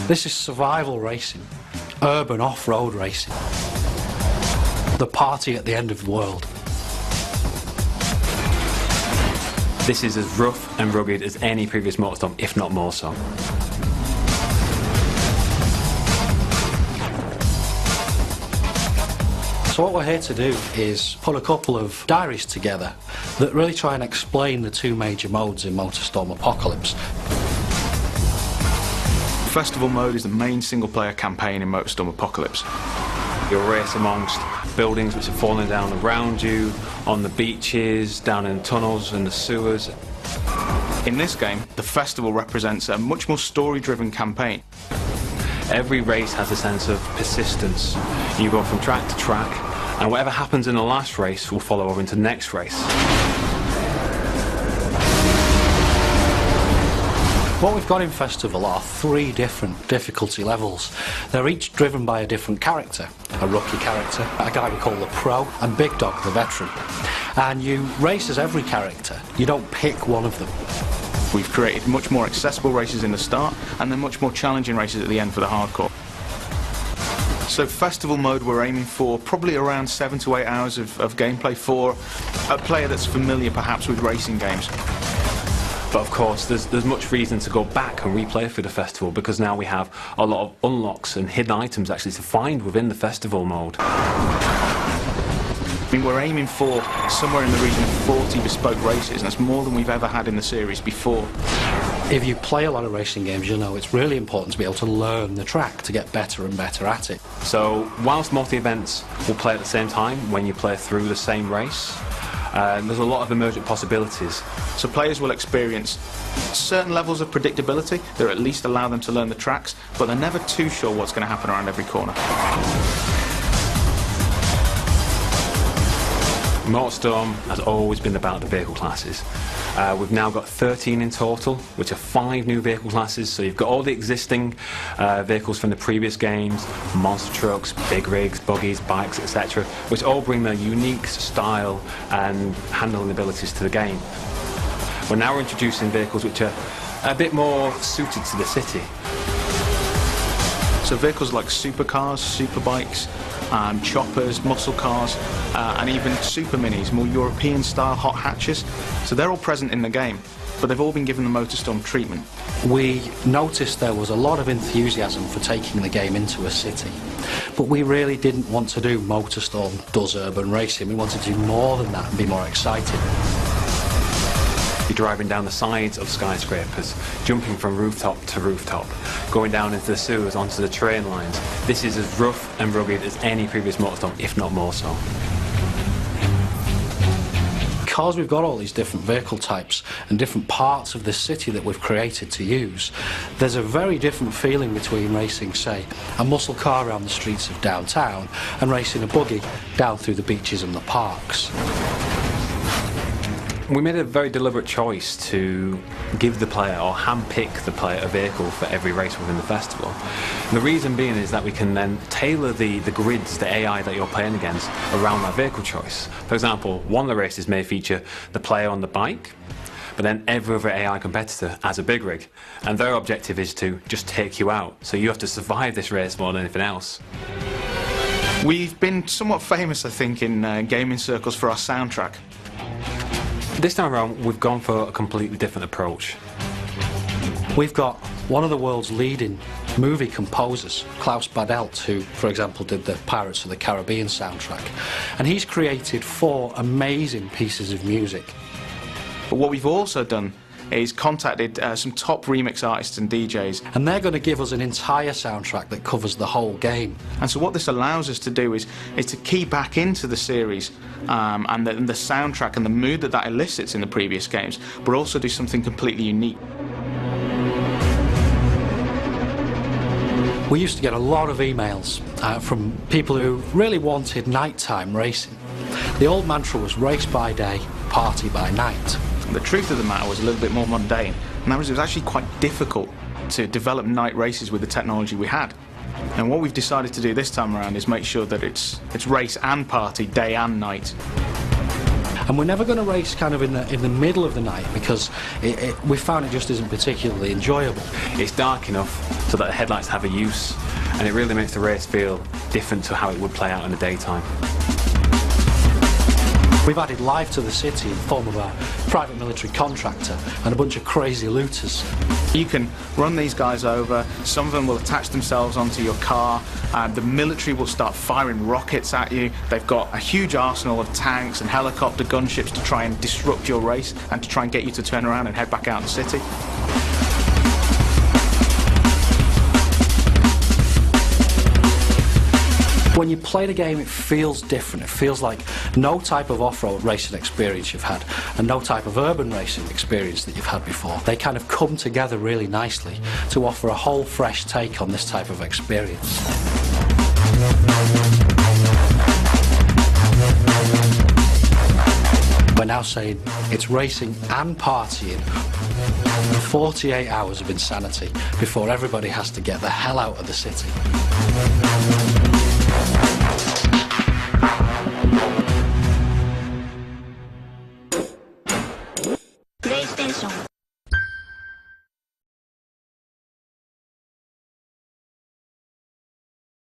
This is survival racing, urban off-road racing, the party at the end of the world. This is as rough and rugged as any previous Motorstorm, if not more so. So what we're here to do is put a couple of diaries together that really try and explain the two major modes in Motorstorm Apocalypse. Festival mode is the main single-player campaign in Motorstorm Apocalypse. You'll race amongst buildings which are falling down around you, on the beaches, down in tunnels and the sewers. In this game, the festival represents a much more story-driven campaign. Every race has a sense of persistence. You go from track to track, and whatever happens in the last race will follow over into the next race. What we've got in Festival are 3 different difficulty levels. They're each driven by a different character. A rookie character, a guy we call the Pro, and Big Dog, the veteran. And you race as every character. You don't pick one of them. We've created much more accessible races in the start, and then much more challenging races at the end for the hardcore. So Festival mode, we're aiming for probably around 7 to 8 hours of gameplay for a player that's familiar perhaps with racing games. But of course, there's much reason to go back and replay through the festival, because now we have a lot of unlocks and hidden items actually to find within the festival mode. I mean, we're aiming for somewhere in the region of 40 bespoke races, and that's more than we've ever had in the series before. If you play a lot of racing games, you'll know it's really important to be able to learn the track to get better and better at it. So whilst multi-events will play at the same time when you play through the same race, there's a lot of emergent possibilities. So players will experience certain levels of predictability that at least allow them to learn the tracks, but they're never too sure what's going to happen around every corner. Motorstorm has always been about the vehicle classes. We've now got 13 in total, which are 5 new vehicle classes. So you've got all the existing vehicles from the previous games, monster trucks, big rigs, buggies, bikes, etc., which all bring their unique style and handling abilities to the game. We're now introducing vehicles which are a bit more suited to the city. So vehicles like supercars, superbikes, choppers, muscle cars, and even super minis, more European style hot hatches. So they're all present in the game, but they've all been given the Motorstorm treatment. We noticed there was a lot of enthusiasm for taking the game into a city, but we really didn't want to do Motorstorm does urban racing. We wanted to do more than that and be more exciting. You're driving down the sides of skyscrapers, jumping from rooftop to rooftop, going down into the sewers, onto the train lines. This is as rough and rugged as any previous Motorstorm, if not more so. Because we've got all these different vehicle types and different parts of the city that we've created to use, there's a very different feeling between racing, say, a muscle car around the streets of downtown and racing a buggy down through the beaches and the parks. We made a very deliberate choice to give the player, or hand-pick the player, a vehicle for every race within the festival. And the reason being is that we can then tailor the grids, the AI that you're playing against, around that vehicle choice. For example, one of the races may feature the player on the bike, but then every other AI competitor has a big rig, and their objective is to just take you out. So you have to survive this race more than anything else. We've been somewhat famous, I think, in gaming circles for our soundtrack. This time around, we've gone for a completely different approach. We've got one of the world's leading movie composers, Klaus Badelt, who, for example, did the Pirates of the Caribbean soundtrack, and he's created 4 amazing pieces of music. But what we've also done is contacted some top remix artists and DJs. And they're going to give us an entire soundtrack that covers the whole game. And so what this allows us to do is to key back into the series and the soundtrack and the mood that elicits in the previous games, but also do something completely unique. We used to get a lot of emails from people who really wanted nighttime racing. The old mantra was race by day, party by night. The truth of the matter was a little bit more mundane, and that was it was actually quite difficult to develop night races with the technology we had. And what we've decided to do this time around is make sure that it's race and party, day and night. And we're never going to race kind of in the middle of the night, because we found it just isn't particularly enjoyable. It's dark enough so that the headlights have a use, and it really makes the race feel different to how it would play out in the daytime. We've added life to the city in the form of a private military contractor and a bunch of crazy looters. You can run these guys over, some of them will attach themselves onto your car, the military will start firing rockets at you. They've got a huge arsenal of tanks and helicopter gunships to try and disrupt your race and to try and get you to turn around and head back out in the city. When you play the game, it feels different. It feels like no type of off-road racing experience you've had and no type of urban racing experience that you've had before. They kind of come together really nicely to offer a whole fresh take on this type of experience. We're now saying it's racing and partying. 48 hours of insanity before everybody has to get the hell out of the city.